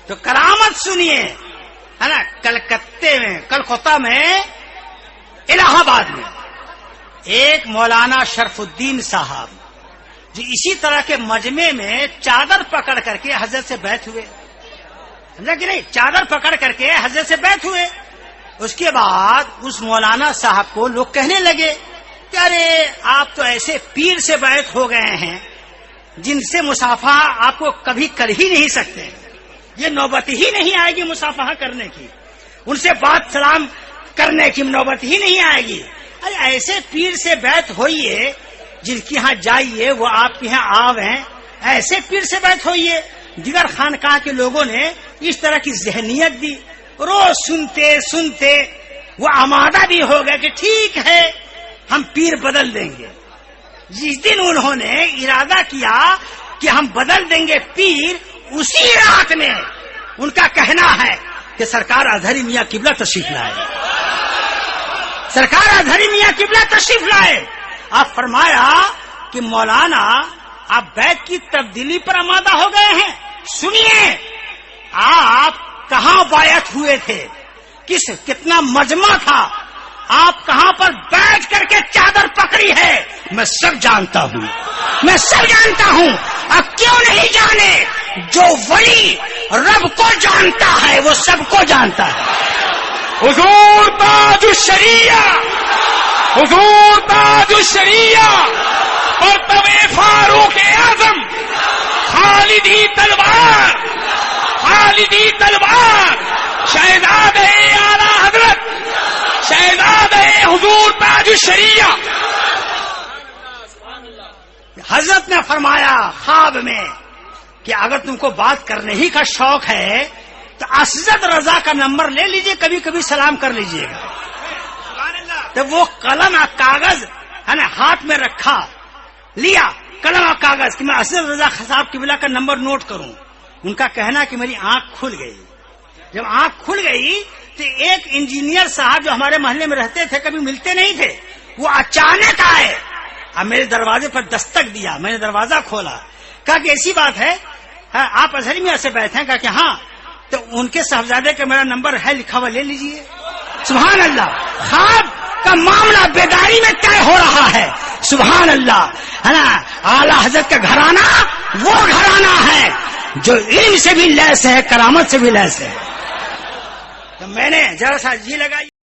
تو کرامت سنیے، ہے نا، کلکتہ میں الہ آباد میں ایک مولانا شرف الدین صاحب جو اسی طرح کے مجمع میں چادر پکڑ کر کے حضرت سے بیعت ہوئے، سمجھا کہ نہیں، چادر پکڑ کر کے حضرت سے بیعت ہوئے. اس کے بعد اس مولانا صاحب کو لوگ کہنے لگے کہ ارے آپ تو ایسے پیر سے بیعت ہو گئے ہیں جن سے مصافحہ آپ کو کبھی کر ہی نہیں سکتے، یہ نوبت ہی نہیں آئے گی مصافحہ کرنے کی، ان سے بات سلام کرنے کی نوبت ہی نہیں آئے گی. ارے ایسے پیر سے بیعت ہوئیے جن کے ہاں جائیے وہ آپ کے یہاں آویں، ایسے پیر سے بیعت ہوئیے. دیگر خانقاہ کے لوگوں نے اس طرح کی ذہنیت دی، روز سنتے سنتے وہ آمادہ بھی ہو گئے کہ ٹھیک ہے ہم پیر بدل دیں گے. جس دن انہوں نے ارادہ کیا کہ ہم بدل دیں گے پیر، اسی رات میں ان کا کہنا ہے کہ سرکار اظہری میاں قبلہ تشریف لائے، سرکار اظہری میاں قبلہ تشریف لائے. آپ فرمایا کہ مولانا آپ بیعت کی تبدیلی پر آمادہ ہو گئے ہیں. سنیے آپ کہاں بیعت ہوئے تھے، کتنا مجمع تھا، آپ کہاں پر بیٹھ کر کے چادر پکڑی ہے، میں سب جانتا ہوں، میں سب جانتا ہوں. اب کیوں نہیں جانے؟ جو ولی رب کو جانتا ہے وہ سب کو جانتا ہے. حضور تاج الشریعہ، حضور تاج الشریعہ اور تمے فاروق اعظم، خالدی تلوار، خالدی تلوار، شہزاد اعلی حضرت، شہزاد حضور تاج الشریعہ. حضرت نے فرمایا خواب میں کہ اگر تم کو بات کرنے ہی کا شوق ہے تو اسجد رضا کا نمبر لے لیجئے، کبھی کبھی سلام کر لیجئے گا. تو وہ قلم اور کاغذ ہے نا ہاتھ میں رکھا، لیا قلم اور کاغذ کہ میں اسجد رضا صاحب قبلہ کا نمبر نوٹ کروں. ان کا کہنا کہ میری آنکھ کھل گئی. جب آنکھ کھل گئی تو ایک انجینئر صاحب جو ہمارے محلے میں رہتے تھے، کبھی ملتے نہیں تھے، وہ اچانک آئے اور میرے دروازے پر دستک دیا. میں نے دروازہ کھولا، کہا کہ ایسی بات ہے آپ اظہری میاں سے بیٹھے ہیں؟ کہا کہ ہاں. تو ان کے صاحبزادے کا میرا نمبر ہے لکھا ہوا، لے لیجئے. سبحان اللہ، خواب کا معاملہ بیداری میں طے ہو رہا ہے. سبحان اللہ، ہے نا. اعلی حضرت کا گھرانہ وہ گھرانہ ہے جو علم سے بھی لیس ہے، کرامت سے بھی لیس ہے. تو میں نے ذرا سا جی لگائی.